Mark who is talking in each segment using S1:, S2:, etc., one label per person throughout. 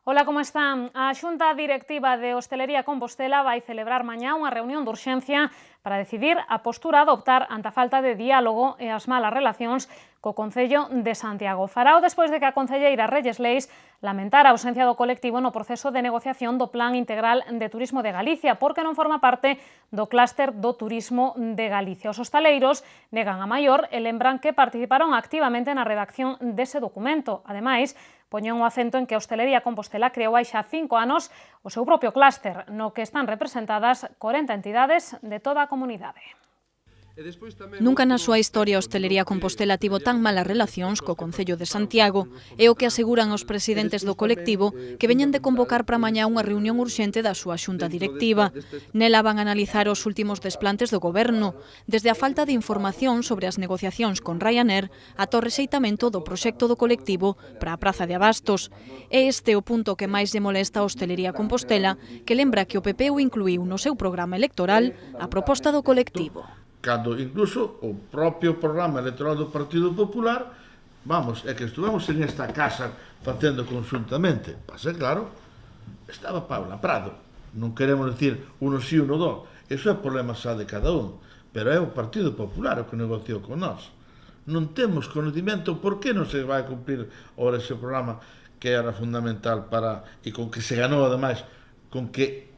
S1: Ola, como están? A Xunta Directiva de Hostelería Compostela vai celebrar mañá unha reunión de urxencia para decidir a postura a adoptar ante a falta de diálogo e as malas relacións co Concello de Santiago. Farao despois de que a concelleira Reyes Leis lamentara a ausencia do colectivo no proceso de negociación do Plan Integral de Turismo de Galicia, porque non forma parte do clúster do turismo de Galicia. Os hostaleiros negan a maior e lembran que participaron activamente na redacción dese documento. Ademais, poñen o acento en que a Hostelería Compostela creou hai xa 5 anos o seu propio clúster, no que están representadas 40 entidades de toda a comunidade.
S2: Nunca na súa historia a Hostelería Compostela tivo tan malas relacións co Concello de Santiago, é o que aseguran os presidentes do colectivo, que veñen de convocar para mañá unha reunión urxente da súa xunta directiva. Nela van a analizar os últimos desplantes do goberno, desde a falta de información sobre as negociacións con Ryanair ata o rexeitamento do proxecto do colectivo para a Praza de Abastos. É este o punto que máis lle molesta a Hostelería Compostela, que lembra que o PP o incluíu no seu programa electoral a proposta do colectivo.
S3: Cando incluso o propio programa electoral do Partido Popular, é que estuvemos en esta casa facendo conjuntamente. Pasa, claro, estaba Paula Prado. Non queremos decir uno sí, uno do. Iso é problema xa de cada un. Pero é o Partido Popular o que negociou con nós. Non temos conocimiento por que non se vai cumprir ahora ese programa que era fundamental para, e con que se ganou, ademais, con que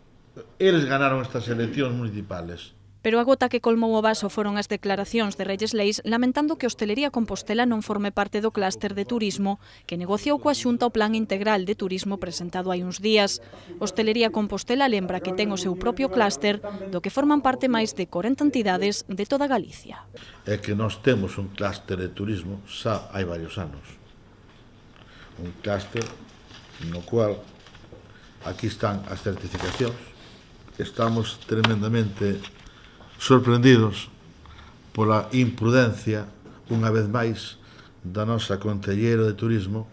S3: eles ganaron estas eleccións municipales.
S2: Pero a gota que colmou o vaso foron as declaracións de Reyes Leis lamentando que Hostelería Compostela non forme parte do clúster de turismo que negociou coa Xunta o Plan Integral de Turismo presentado hai uns días. Hostelería Compostela lembra que ten o seu propio clúster do que forman parte máis de 40 entidades de toda Galicia.
S3: É que nós temos un clúster de turismo xa hai varios anos. Un clúster no cual aquí están as certificacións. Estamos tremendamente sorprendidos pola imprudencia, unha vez máis, da nosa concelleira de turismo,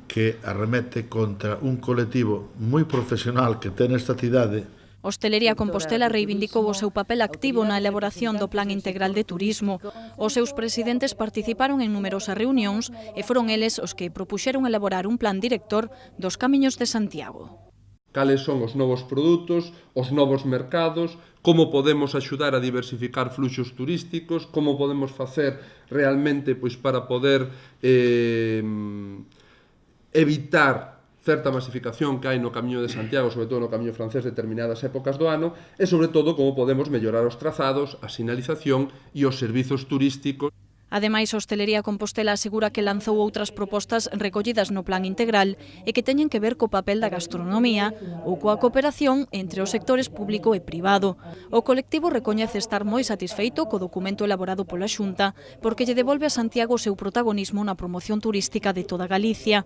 S3: que arremete contra un colectivo moi profesional que ten esta cidade.
S2: Hostelería Compostela reivindicou o seu papel activo na elaboración do Plan Integral de Turismo. Os seus presidentes participaron en numerosas reunións e foron eles os que propuxeron elaborar un plan director dos camiños de Santiago.
S4: Cales son os novos produtos, os novos mercados, como podemos axudar a diversificar fluxos turísticos, como podemos facer realmente para poder evitar certa masificación que hai no Camiño de Santiago, sobre todo no Camiño francés, determinadas épocas do ano, e sobre todo como podemos mellorar os trazados, a sinalización e os servizos turísticos.
S2: Ademais, a Hostelería Compostela asegura que lanzou outras propostas recollidas no Plan Integral e que teñen que ver co papel da gastronomía ou coa cooperación entre os sectores público e privado. O colectivo recoñece estar moi satisfeito co documento elaborado pola Xunta porque lle devolve a Santiago o seu protagonismo na promoción turística de toda Galicia.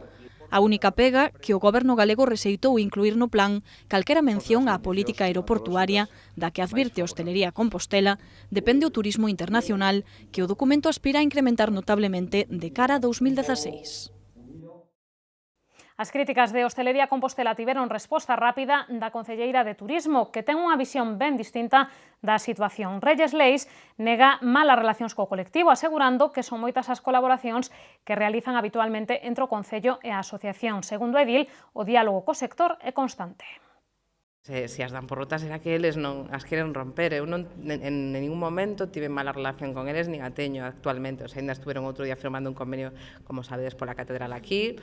S2: A única pega que o goberno galego rexeitou incluir no plan calquera mención á política aeroportuaria da que advirte a Hostelería Compostela depende o turismo internacional que o documento aspira a incrementar notablemente de cara a 2016.
S1: As críticas de Hostelería Compostela tiveron resposta rápida da concelleira de Turismo, que ten unha visión ben distinta da situación. Reyes Leis nega malas relacións co colectivo, asegurando que son moitas as colaboracións que realizan habitualmente entre o Concello e a asociación. Segundo Edil, o diálogo co sector é constante.
S5: Se as dan por rotas será que eles non as queren romper. Eu non en ningún momento tive mala relación con eles, nin a teño actualmente. Ainda estuveron outro día firmando un convenio, como sabedes, pola catedral aquí.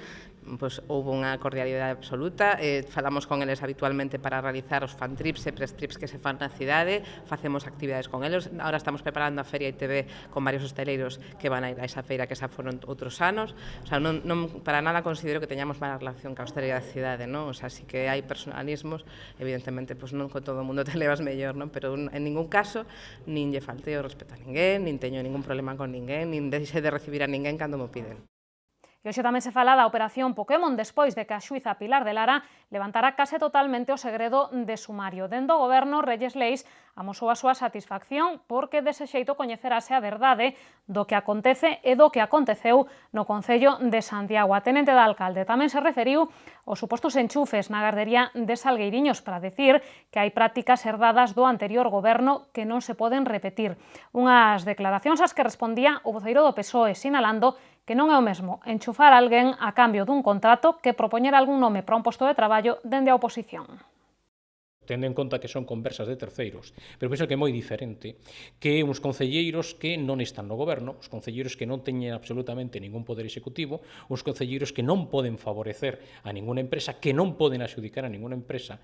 S5: Pois houve unha cordialidade absoluta. Falamos con eles habitualmente para realizar os fan trips e press trips que se fan na cidade. Facemos actividades con eles. Ahora estamos preparando a Feria ITV con varios hosteleiros que van a ir a esa feira que xa foron outros anos. O sea, non para nada considero que teñamos mala relación ca hostelería da cidade, non? O sea, sí que hai personalismos, evidentemente, non con todo o mundo te levas mellor, non? Pero en ningún caso nin lle falteo respeto a ninguén, nin teño ningún problema con ninguén, nin deixe de recibir a ninguén cando mo piden.
S1: E hoxe tamén se fala da operación Pokémon despois de que a xuíza Pilar de Lara levantara case totalmente o segredo de sumario. Dende o goberno, Reyes Leis amosou a súa satisfacción porque dese xeito coñecerase a verdade do que acontece e do que aconteceu no Concello de Santiago. A tenente da alcalde tamén se referiu aos supostos enchufes na gardería de Salgueiriños para decir que hai prácticas herdadas do anterior goberno que non se poden repetir. Unhas declaracións ás que respondía o voceiro do PSOE, sinalando que non é o mesmo enchufar a alguén a cambio dun contrato que propoñer algún nome para un posto de traballo dende a oposición.
S6: Tendo en conta que son conversas de terceiros, pero penso que é moi diferente que uns concelleiros que non están no goberno, os concelleiros que non teñen absolutamente ningún poder executivo, os concelleiros que non poden favorecer a ninguna empresa, que non poden adxudicar a ninguna empresa,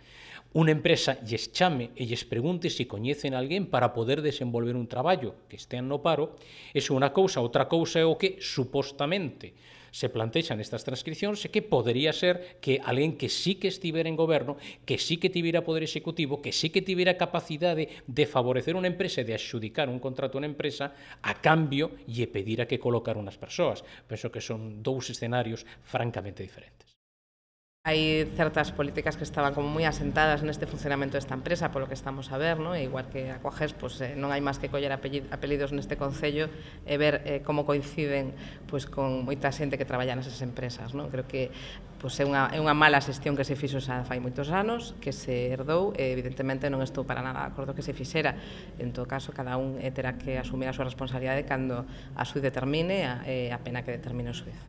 S6: unha empresa lles chame e lles pregunte se coñecen a alguén para poder desenvolver un traballo que estean no paro, é unha cousa, outra cousa é o que supostamente se plantexan estas transcripcións e que podería ser que alguén que sí que estivera en goberno, que sí que tivera poder executivo, que sí que tivera capacidade de favorecer unha empresa e de adxudicar un contrato a unha empresa, a cambio lle pedira que colocar unhas persoas. Penso que son dous escenarios francamente diferentes.
S5: Hai certas políticas que estaban como moi asentadas neste funcionamento desta empresa, polo que estamos a ver, non? E igual que a Coages, non hai máis que coller apelidos neste concello e ver como coinciden con moita xente que traballa nesas empresas, non? Creo que é unha mala xestión que se fixo xa fai moitos anos, que se herdou e evidentemente non estou para nada de acordo que se fixera. En todo caso, cada un terá que asumir a súa responsabilidade cando a xuiz determine a pena que determine o xuiz.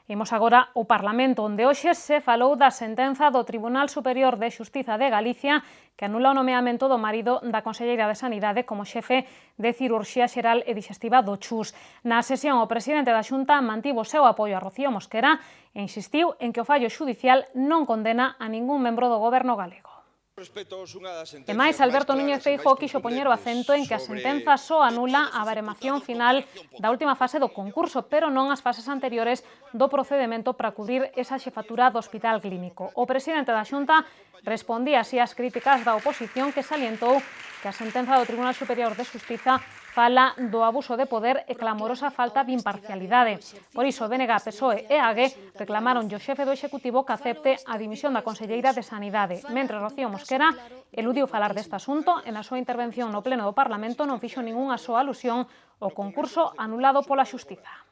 S1: Imos agora ao Parlamento, onde hoxe se falou da sentenza do Tribunal Superior de Xustiza de Galicia que anula o nomeamento do marido da conselleira de Sanidade como xefe de Cirurxía Xeral e Dixestiva do Chus. Na sesión, o presidente da Xunta mantivo o seu apoio a Rocío Mosquera e insistiu en que o fallo xudicial non condena a ningún membro do goberno galego. E máis, Alberto Núñez Feijóo quixo poñer o acento en que a sentenza só anula a baremación final da última fase do concurso, pero non as fases anteriores do procedemento para cubrir esa xefatura do Hospital Clínico. O presidente da Xunta respondía así ás críticas da oposición, que salientou que a sentenza do Tribunal Superior de Xustiza fala do abuso de poder e clamorosa falta de imparcialidade. Por iso, BNG, PSOE e AG reclamaron ao xefe do Executivo que acepte a dimisión da conselleira de Sanidade. Mentre Rocío Mosquera eludiu falar deste asunto, e na súa intervención no Pleno do Parlamento non fixo ningunha soa alusión ao concurso anulado pola Xustiza.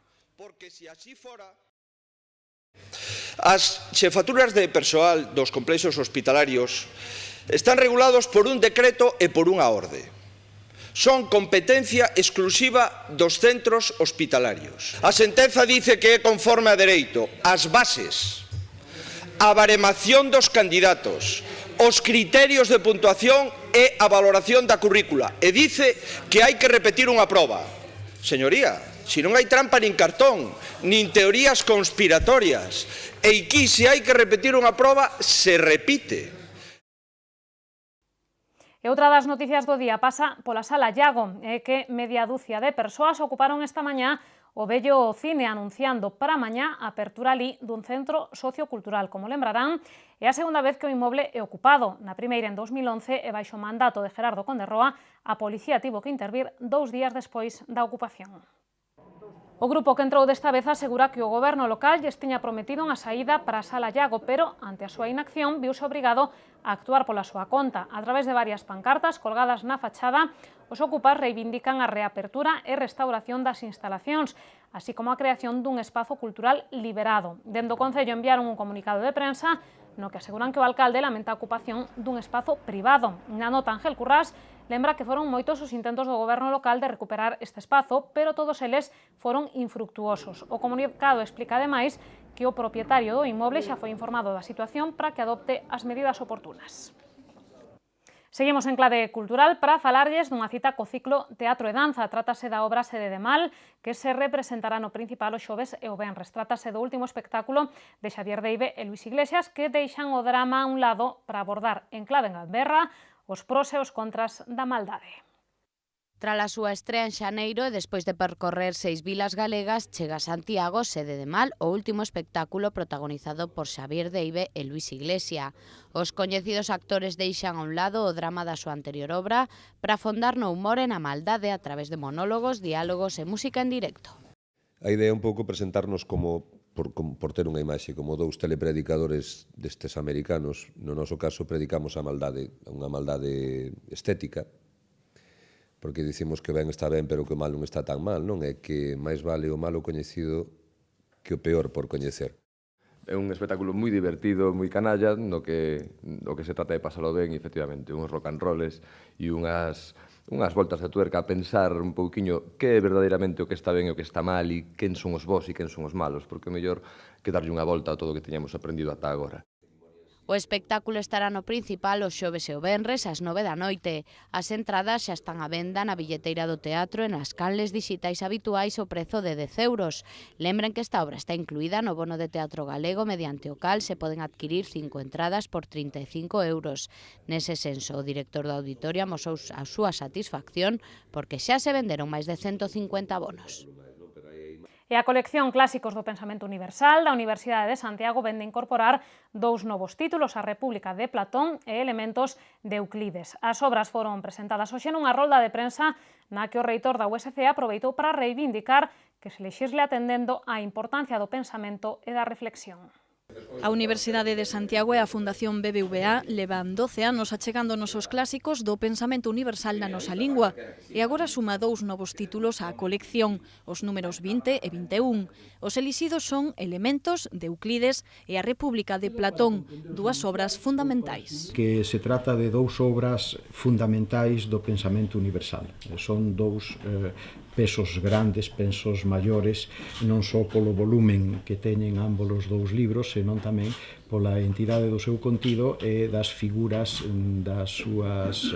S7: As xefaturas de persoal dos complexos hospitalarios están regulados por un decreto e por unha orde. Son competencia exclusiva dos centros hospitalarios. A sentenza dice que é conforme a dereito as bases, a baremación dos candidatos, os criterios de puntuación e a valoración da currícula. E dice que hai que repetir unha proba. Señoría, se non hai trampa nin cartón, nin teorías conspiratorias. E aquí, se hai que repetir unha proba, se repite.
S1: E outra das noticias do día pasa pola Sala Iago, que media dúcia de persoas ocuparon esta mañá o vello cine anunciando para mañá a apertura ali dun centro sociocultural. Como lembrarán, é a segunda vez que o inmoble é ocupado. Na primeira en 2011 e baixo mandato de Gerardo Conde Roa, a policía tivo que intervir 2 días despois da ocupación. O grupo que entrou desta vez asegura que o goberno local lles tiña prometido unha saída para a Sala Iago, pero ante a súa inacción viuse obrigado a actuar pola súa conta. A través de varias pancartas colgadas na fachada, os ocupas reivindican a reapertura e restauración das instalacións, así como a creación dun espazo cultural liberado. Dende o Concello enviaron un comunicado de prensa no que aseguran que o alcalde lamenta a ocupación dun espazo privado. Na nota, Ángel Currás lembra que foron moitos os intentos do goberno local de recuperar este espazo, pero todos eles foron infructuosos. O comunicado explica ademais que o propietario do inmoble xa foi informado da situación para que adopte as medidas oportunas. Seguimos en clave cultural para falarlles dunha cita co ciclo Teatro e Danza. Trátase da obra Sede de Mal, que se representará no Principal o xoves e o venres. Trátase do último espectáculo de Xavier Deive e Luis Iglesias, que deixan o drama a un lado para abordar en clave gamberra os pros e os contras da maldade.
S8: Tras a súa estrea en xaneiro e despois de percorrer 6 vilas galegas, chega a Santiago Sede de Mal, o último espectáculo protagonizado por Xavier Deive e Luis Iglesias. Os coñecidos actores deixan a un lado o drama da súa anterior obra para afondar no humor e na maldade a través de monólogos, diálogos e música en directo.
S9: A idea é un pouco presentarnos como por ter unha imaxe, como dous telepredicadores destes americanos. No noso caso predicamos a maldade, unha maldade estética, porque dicimos que o ben está ben, pero que o mal non está tan mal, non? É que máis vale o malo coñecido que o peor por coñecer.
S10: É un espectáculo moi divertido, moi canalla, no que se trata de pasalo ben, efectivamente, uns rock and rolls e unhas unhas voltas de tuerca a pensar un pouquiño que é verdadeiramente o que está ben e o que está mal e quen son os bons e quen son os malos, porque é mellor que darlle unha volta a todo o que teñamos aprendido ata agora.
S8: O espectáculo estará no Principal os xoves e o venres ás 9 da noite. As entradas xa están á venda na billeteira do teatro e nas canles dixitais habituais ao prezo de 10 euros. Lembren que esta obra está incluída no bono de teatro galego mediante o cal se poden adquirir 5 entradas por 35 euros. Nese senso, o director do auditorio amosou a súa satisfacción porque xa se venderon máis de 150 bonos.
S1: E a colección Clásicos do Pensamento Universal da Universidade de Santiago vende incorporar 2 novos títulos, a República de Platón e Elementos de Euclides. As obras foron presentadas hoxe nunha rolda de prensa na que o reitor da USC aproveitou para reivindicar que se lexisle atendendo á importancia do pensamento e da reflexión.
S2: A Universidade de Santiago e a Fundación BBVA levan 12 anos achegándonos os clásicos do pensamento universal na nosa lingua e agora suma 2 novos títulos á colección, os números 20 e 21. Os elixidos son Elementos de Euclides e a República de Platón, 2 obras fundamentais.
S11: Que se trata de 2 obras fundamentais do pensamento universal. Son 2 pesos grandes, pesos maiores, non só polo volumen que teñen ambos os 2 libros, senón tamén pola entidade do seu contido e das figuras das súas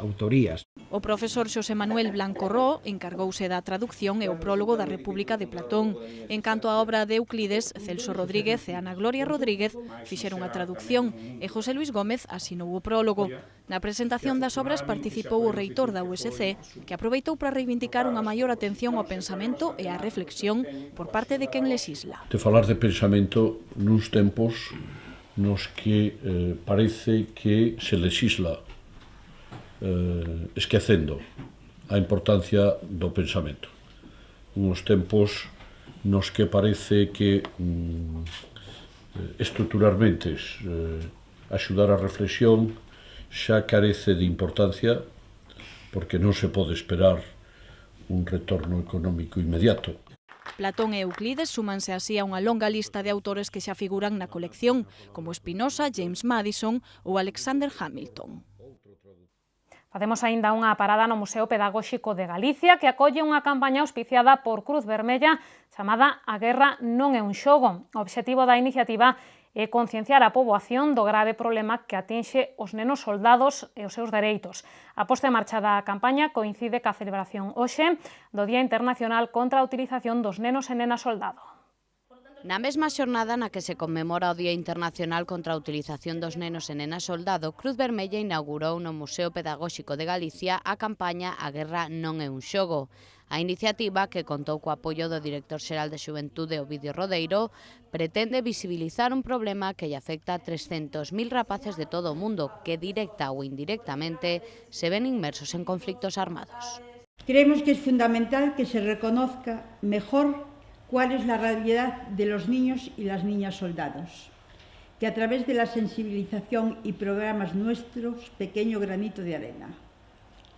S11: autorías.
S2: O profesor Xosé Manuel Blanco Ró encargouse da traducción e o prólogo da República de Platón. En canto á obra de Euclides, Celso Rodríguez e Ana Gloria Rodríguez fixeron a traducción e José Luis Gómez asinou o prólogo. Na presentación das obras participou o reitor da USC, que aproveitou para reivindicar unha maior atención ao pensamento e á reflexión por parte de quen lexisla.
S12: De falar de pensamento nuns tempos nos que parece que se lexisla esquecendo a importancia do pensamento. Uns tempos nos que parece que estruturalmente axudar a reflexión xa carece de importancia porque non se pode esperar un retorno económico inmediato.
S2: Platón e Euclides súmanse así a unha longa lista de autores que xa figuran na colección, como Spinoza, James Madison ou Alexander Hamilton.
S1: Facemos aínda unha parada no Museo Pedagóxico de Galicia, que acolle unha campaña auspiciada por Cruz Vermella chamada A guerra non é un xogo. O obxectivo da iniciativa é concienciar a poboación do grave problema que atinxe os nenos soldados e os seus dereitos. A posta en marcha da campaña coincide ca celebración hoxe do Día Internacional contra a utilización dos nenos e nenas soldado.
S8: Na mesma xornada na que se conmemora o Día Internacional contra a utilización dos nenos e nenas soldado, Cruz Vermella inaugurou no Museo Pedagóxico de Galicia a campaña A guerra non é un xogo. A iniciativa, que contou co apoio do director xeral de Xuventude Ovidio Rodeiro, pretende visibilizar un problema que lle afecta a 300.000 rapaces de todo o mundo que, directa ou indirectamente, se ven inmersos en conflictos armados.
S13: Creemos que es fundamental que se reconozca mejor cuál es la realidad de los niños y las niñas soldados, que a través de la sensibilización y programas nuestros, pequeño granito de arena.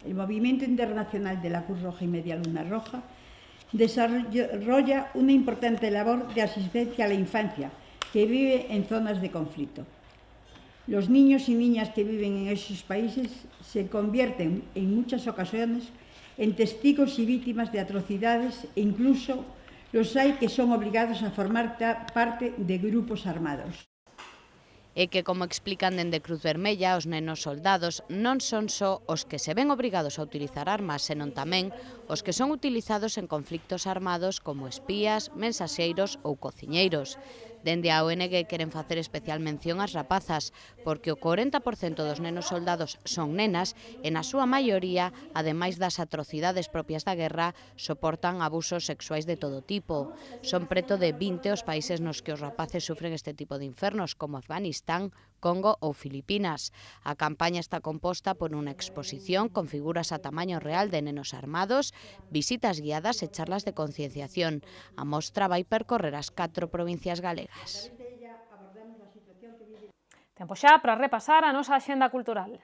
S13: El Movimiento Internacional de la Cruz Roja y Media Luna Roja desarrolla una importante labor de asistencia a la infancia que vive en zonas de conflicto. Los niños y niñas que viven en esos países se convierten en muchas ocasiones en testigos y víctimas de atrocidades e incluso los hay que son obligados a formar parte de grupos armados.
S8: E que, como explican dende Cruz Vermella, os nenos soldados non son só os que se ven obrigados a utilizar armas, senón tamén os que son utilizados en conflictos armados como espías, mensaxeiros ou cociñeiros. Dende a ONG queren facer especial mención ás rapazas, porque o 40% dos nenos soldados son nenas e na súa maioría, ademais das atrocidades propias da guerra, soportan abusos sexuais de todo tipo. Son preto de 20 os países nos que os rapaces sufren este tipo de infernos, como Afganistán, Congo ou Filipinas. A campaña está composta por unha exposición con figuras a tamaño real de nenos armados, visitas guiadas e charlas de concienciación. A mostra vai percorrer as 4 provincias galegas.
S1: Tempo xa para repasar a nosa axenda cultural.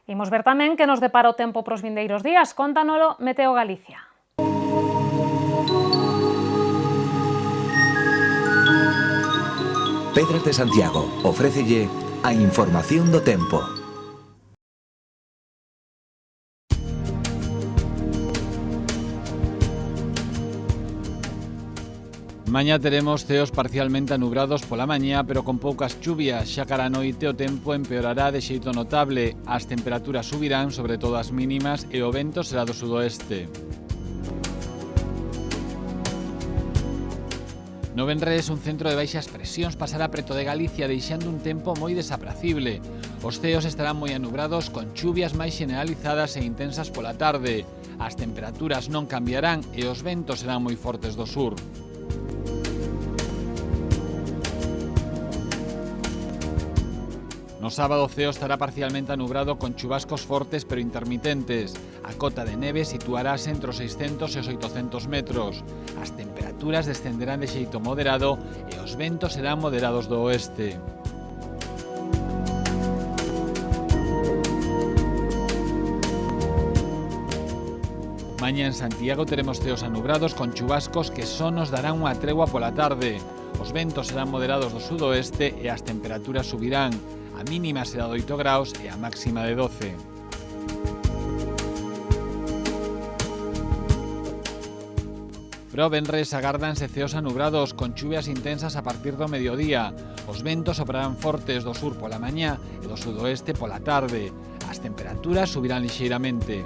S1: Imos ver tamén que nos depara o tempo pros vindeiros días. Cóntanolo Meteo Galicia.
S14: Pedras de Santiago ofrécelle a información do tempo.
S15: Mañá teremos ceos parcialmente anubrados pola mañá, pero con poucas chuvias. Xa cara a noite o tempo empeorará de xeito notable. As temperaturas subirán, sobre todo as mínimas, e o vento será do sudoeste. No venres, un centro de baixas presións pasará preto de Galicia, deixando un tempo moi desapracible. Os ceos estarán moi anubrados, con chuvias máis generalizadas e intensas pola tarde. As temperaturas non cambiarán e os ventos serán moi fortes do sur. No sábado o ceo estará parcialmente anubrado con chubascos fortes pero intermitentes. A cota de neve situarase entre os 600 e os 800 metros. As temperaturas descenderán de xeito moderado e os ventos serán moderados do oeste. Mañá en Santiago teremos ceos anubrados con chubascos que só nos darán unha tregua pola tarde. Os ventos serán moderados do sudoeste e as temperaturas subirán. A mínima será de 8 graus e a máxima de 12. Pero venres agárdanse ceos anubrados con chuvias intensas a partir do mediodía. Os ventos soprarán fortes do sur pola mañá e do sudoeste pola tarde. As temperaturas subirán lixeiramente.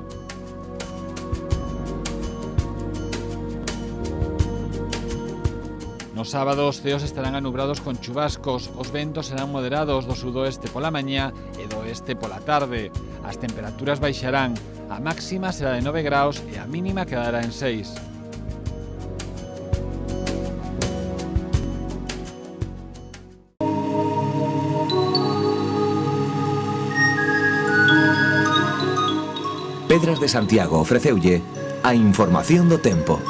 S15: No sábado os ceos estarán anubrados con chubascos, os ventos serán moderados do sudoeste pola mañá e do oeste pola tarde. As temperaturas baixarán, a máxima será de 9 graus e a mínima quedará en 6.
S14: Pedras de Santiago ofreceulle a información do tempo.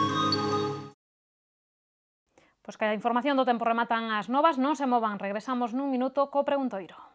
S1: Pois que a información do tempo rematan as novas, non se movan, regresamos nun minuto co preguntoiro.